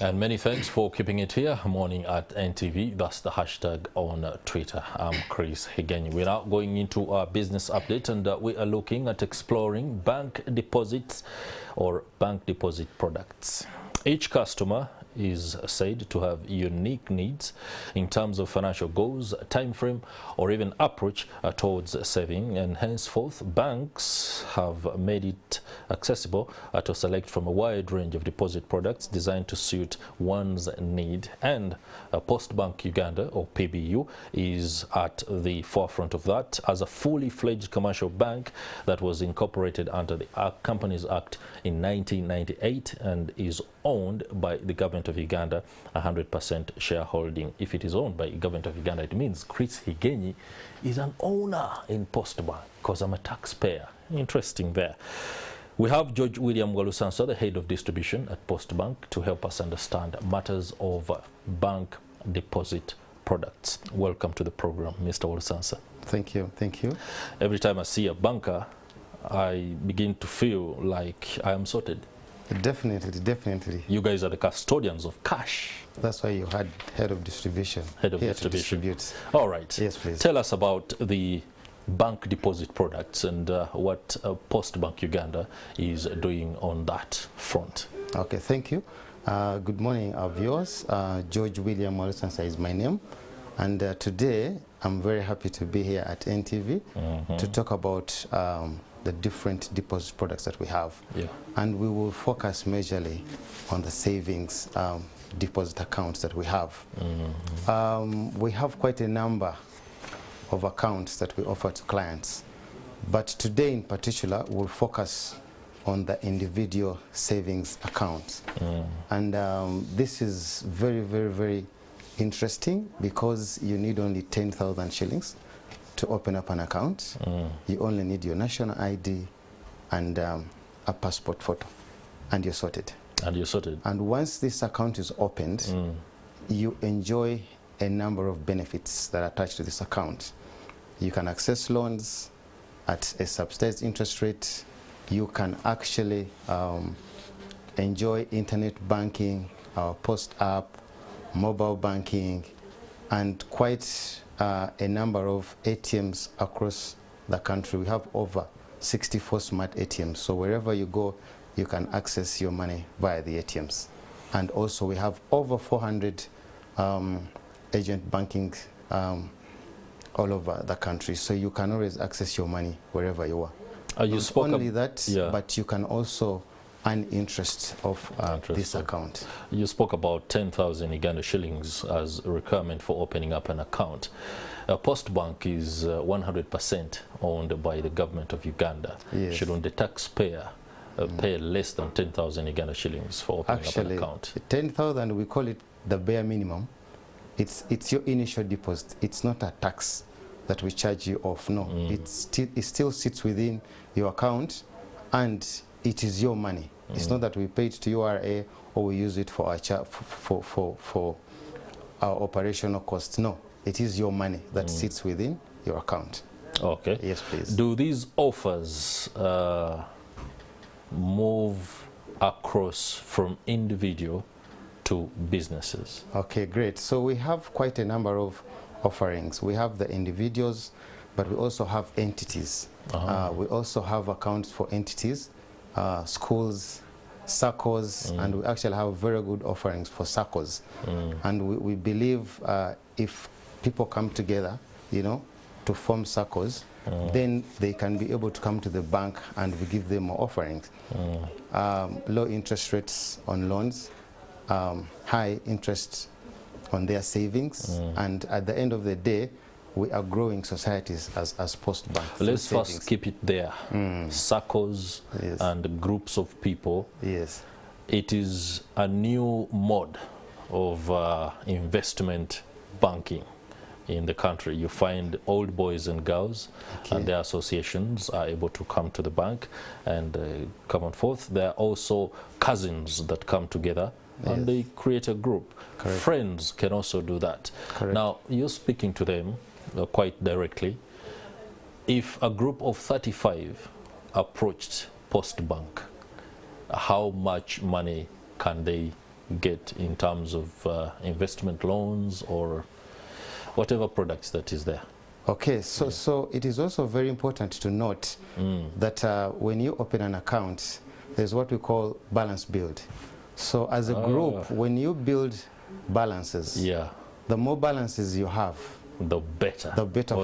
And many thanks for keeping it here. Morning at NTV. That's the hashtag on Twitter. I'm Chris Higenyi. We're now going into our business update, and we are looking at exploring bank deposits or bank deposit products. Each customer is said to have unique needs in terms of financial goals, time frame, or even approach towards saving, and henceforth banks have made it accessible to select from a wide range of deposit products designed to suit one's need. And Postbank Uganda, or PBU, is at the forefront of that as a fully fledged commercial bank that was incorporated under the Companies Act in 1998 and is owned by the government of Uganda, 100% shareholding. If it is owned by the government of Uganda, it means Chris Higenyi is an owner in Postbank, because I'm a taxpayer. Interesting there. We have George William Walusansa, the head of distribution at Postbank, to help us understand matters of bank deposit products. Welcome to the program, Mr. Walusansa. Thank you. Thank you. Every time I see a banker, I begin to feel like I am sorted. Definitely, definitely. You guys are the custodians of cash. That's why you had head of distribution. Head of here distribution. To distribute. All right. Yes, please. Tell us about the bank deposit products and what Postbank Uganda is doing on that front. Okay, thank you. Good morning, our viewers. George William Walusansa is my name. And today, I'm very happy to be here at NTV to talk about the different deposit products that we have. Yeah. And we will focus majorly on the savings deposit accounts that we have. We have quite a number of accounts that we offer to clients. But today in particular, we'll focus on the individual savings accounts. And this is very, very, very interesting because you need only 10,000 shillings to open up an account. You only need your national ID and a passport photo, and you're sorted. And you're sorted. And once this account is opened, you enjoy a number of benefits that are attached to this account. You can access loans at a subsidized interest rate. You can actually enjoy internet banking, our Post app, mobile banking, and quite a number of ATMs across the country. We have over 64 smart ATMs. So wherever you go, you can access your money via the ATMs. And also we have over 400 agent banking all over the country. So you can always access your money wherever you are. You spoke only that, but you can also earn interest of this account. You spoke about 10,000 Uganda shillings as a requirement for opening up an account. Postbank is 100% owned by the government of Uganda. Yes. Shouldn't the taxpayer pay less than 10,000 Uganda shillings for opening up an account? 10,000, we call it the bare minimum. It's your initial deposit. It's not a tax that we charge you off. No, it still sits within your account, and it is your money. It's not that we pay it to URA or we use it for our for our operational costs. No, it is your money that sits within your account. Okay. Yes, please. Do these offers move across from individual to businesses? Okay, great. So we have quite a number of offerings. We have the individuals, but we also have entities. We also have accounts for entities, schools, SACCOs, and we actually have very good offerings for SACCOs. And we believe if people come together, you know, to form SACCOs, then they can be able to come to the bank and we give them more offerings. Low interest rates on loans, high interest on their savings, and at the end of the day, we are growing societies as Postbank. Let's first keep it there. SACCOs and groups of people. Yes. It is a new mode of investment banking in the country. You find old boys and girls and their associations are able to come to the bank and come on forth. There are also cousins that come together and they create a group. Correct. Friends can also do that. Correct. Now, you're speaking to them quite directly. If a group of 35 approached Postbank, how much money can they get in terms of investment loans or whatever products that is there? Okay, so it is also very important to note that when you open an account, there's what we call balance build. So as a group, when you build balances, the more balances you have, the better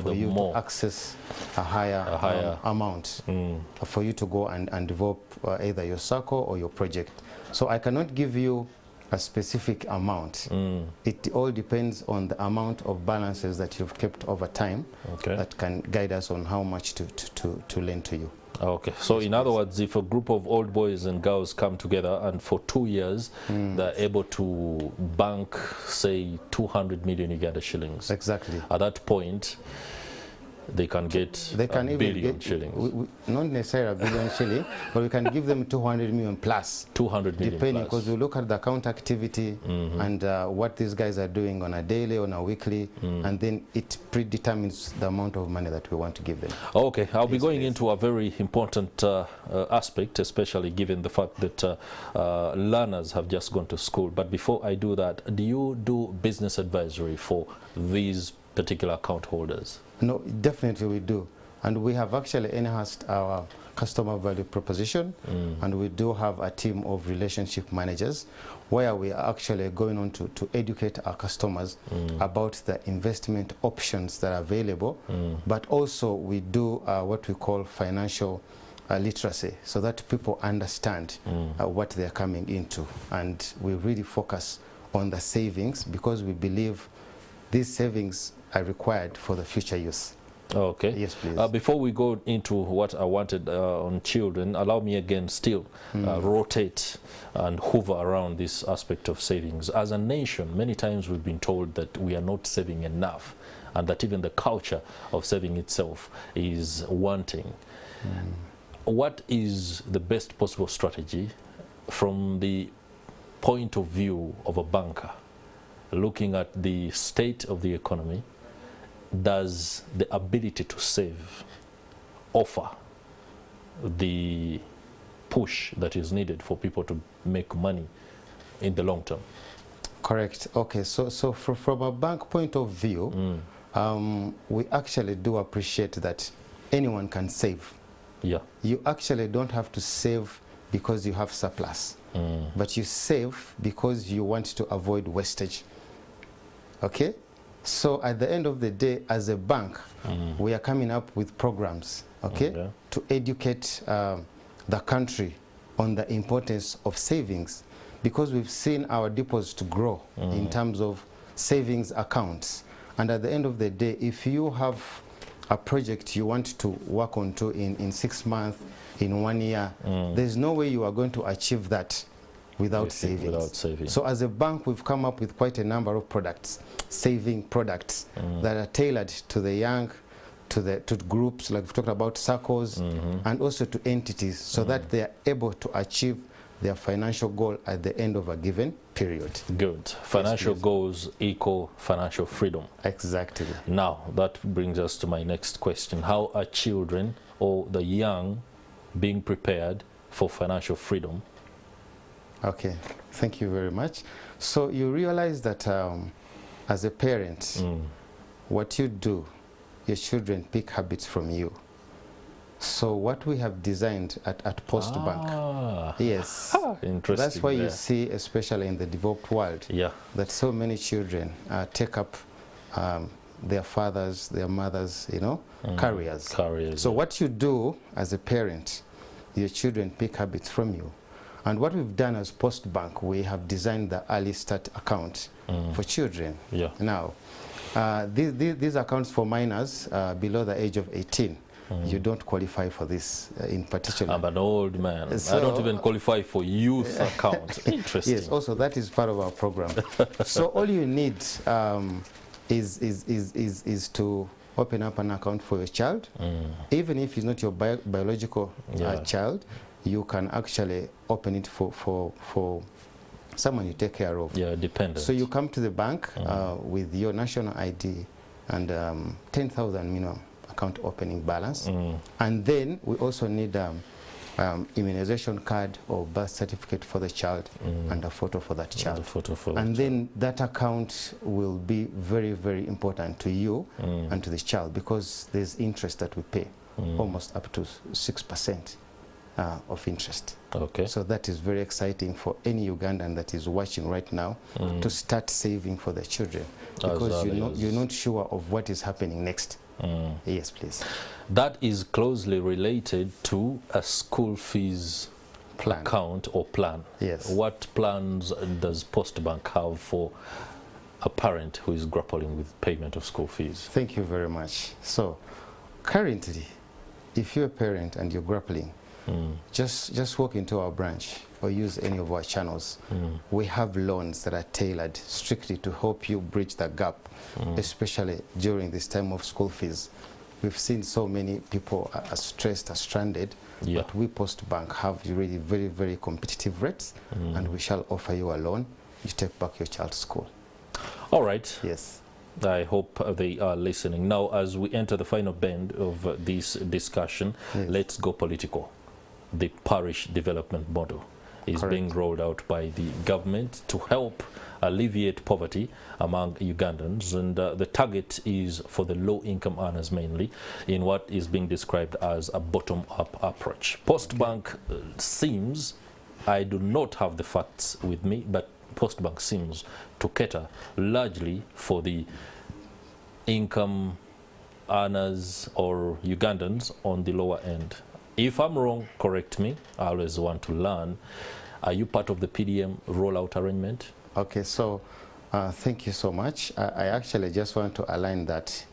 for you to access a higher amount for you to go and develop either your circle or your project. So I cannot give you a specific amount. It all depends on the amount of balances that you've kept over time that can guide us on how much to lend to you. Okay, so in other words, if a group of old boys and girls come together and for 2 years they're able to bank, say, 200 million Uganda shillings. Exactly. At that point, they can get a billion shillings. Not necessarily a billion shilling, but we can give them 200 million plus. 200 million depending, because we look at the account activity and what these guys are doing on a daily, on a weekly, and then it predetermines the amount of money that we want to give them. Okay, I'll be going into a very important aspect, especially given the fact that learners have just gone to school. But before I do that, do you do business advisory for these particular account holders? No, definitely we do. And we have actually enhanced our customer value proposition, and we do have a team of relationship managers where we are actually going on to educate our customers about the investment options that are available, but also we do what we call financial literacy, so that people understand what they're coming into. And we really focus on the savings because we believe these savings are required for the future use. Okay. Yes, please. Before we go into what I wanted on children, allow me again still rotate and hover around this aspect of savings. As a nation, many times we've been told that we are not saving enough and that even the culture of saving itself is wanting. What is the best possible strategy from the point of view of a banker looking at the state of the economy? Does the ability to save offer the push that is needed for people to make money in the long term? Correct. Okay, so from a bank point of view, we actually do appreciate that anyone can save. Yeah. You actually don't have to save because you have surplus, but you save because you want to avoid wastage. Okay? So at the end of the day, as a bank, we are coming up with programs, to educate the country on the importance of savings, because we've seen our deposits grow in terms of savings accounts. And at the end of the day, if you have a project you want to work on in 6 months, in 1 year, there's no way you are going to achieve that without savings. So as a bank, we've come up with quite a number of products, saving products that are tailored to the young, to groups, like we've talked about, circles, and also to entities, so that they are able to achieve their financial goal at the end of a given period. Good. Financial goals equal financial freedom. Exactly. Now, that brings us to my next question. How are children or the young being prepared for financial freedom? Okay, thank you very much. So you realize that as a parent, what you do, your children pick habits from you. So what we have designed at Post Bank, yes, interesting. That's why you see, especially in the developed world, that so many children take up their fathers, their mothers, careers. So what you do as a parent, your children pick habits from you. And what we've done as Post Bank, we have designed the early start account for children. Now, these accounts for minors below the age of 18, you don't qualify for this in particular. I'm an old man. So I don't even qualify for youth account. Interesting. Yes, also that is part of our program. So all you need is to open up an account for your child. Even if it's not your biological child, you can actually open it for someone you take care of. Yeah, dependent. So you come to the bank with your national ID and 10,000 minimum account opening balance. And then we also need immunization card or birth certificate for the child and a photo for that child. And then that account will be very, very important to you and to the child, because there's interest that we pay, almost up to 6% of interest. Okay. So that is very exciting for any Ugandan that is watching right now to start saving for their children, because you're not sure of what is happening next. Yes, please. That is closely related to a school fees account or plan. Yes. What plans does Postbank have for a parent who is grappling with payment of school fees? Thank you very much. So currently, if you're a parent and you're grappling, just walk into our branch or use any of our channels. We have loans that are tailored strictly to help you bridge the gap, especially during this time of school fees. We've seen so many people are stressed, are stranded, but we Postbank have really very, very competitive rates, and we shall offer you a loan. You take back your child to school. All right. Yes. I hope they are listening. Now, as we enter the final bend of this discussion, let's go political. The parish development model is being rolled out by the government to help alleviate poverty among Ugandans, and the target is for the low-income earners mainly, in what is being described as a bottom-up approach. Postbank seems, I do not have the facts with me, but Postbank seems to cater largely for the income earners or Ugandans on the lower end. If I'm wrong, correct me. I always want to learn. Are you part of the PDM rollout arrangement? Okay, so thank you so much. I actually just want to align that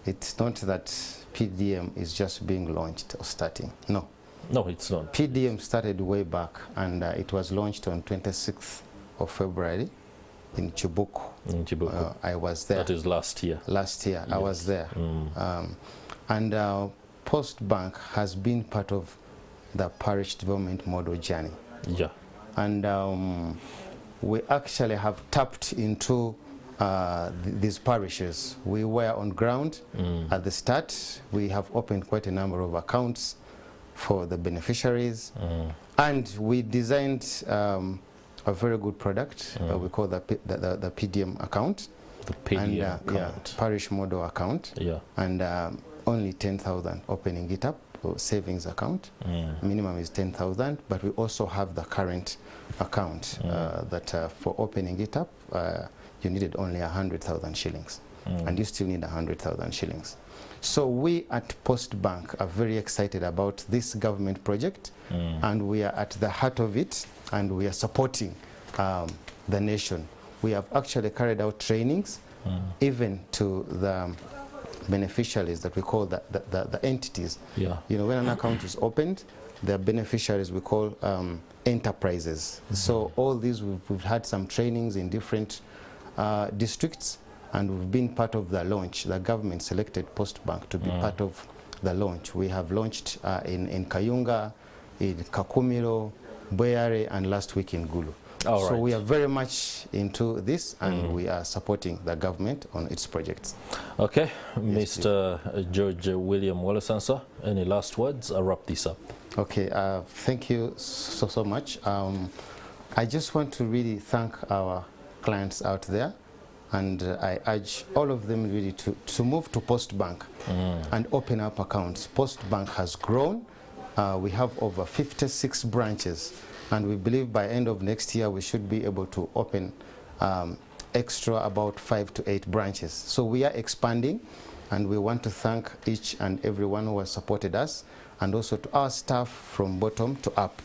it's not that PDM is just being launched or starting. No. No, it's not. PDM started way back, and it was launched on 26th of February in Chibuku. In Chibuku. I was there. That is last year. Last year, yes. I was there. And Postbank has been part of the parish development model journey. Yeah. And we actually have tapped into these parishes. We were on ground at the start. We have opened quite a number of accounts for the beneficiaries. And we designed a very good product we call the PDM account. The PDM account. Yeah, parish model account. Yeah. And only 10,000 opening it up, savings account. Minimum is 10,000, but we also have the current account that for opening it up, you needed only 100,000 shillings, and you still need 100,000 shillings. So we at Postbank are very excited about this government project, and we are at the heart of it, and we are supporting the nation. We have actually carried out trainings even to the beneficiaries that we call the entities. Yeah. You know, when an account is opened, the beneficiaries we call enterprises. So all these, we've had some trainings in different districts, and we've been part of the launch. The government selected Postbank to be part of the launch. We have launched in Kayunga, in Kakumiro, Bweyare, and last week in Gulu. So we are very much into this, and we are supporting the government on its projects. Okay, yes, Mr. George William Walasansa, any last words? I'll wrap this up. Okay, thank you so much. I just want to really thank our clients out there, and I urge all of them really to move to Postbank and open up accounts. Postbank has grown. We have over 56 branches. And we believe by end of next year we should be able to open extra about 5 to 8 branches. So we are expanding, and we want to thank each and everyone who has supported us, and also to our staff from bottom to up.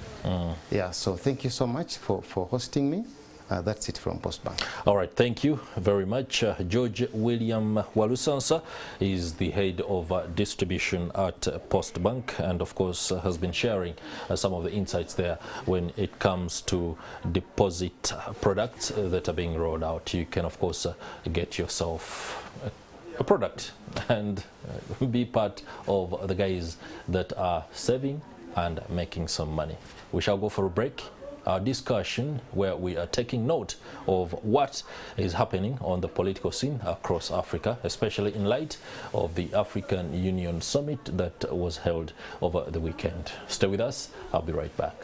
Yeah, so thank you so much for hosting me. That's it from Postbank. All right, thank you very much. George William Walusansa is the head of distribution at Postbank, and of course has been sharing some of the insights there when it comes to deposit products that are being rolled out. You can of course get yourself a product and be part of the guys that are saving and making some money. We shall go for a break. our discussion where we are taking note of what is happening on the political scene across Africa, especially in light of the African Union Summit that was held over the weekend. Stay with us. I'll be right back.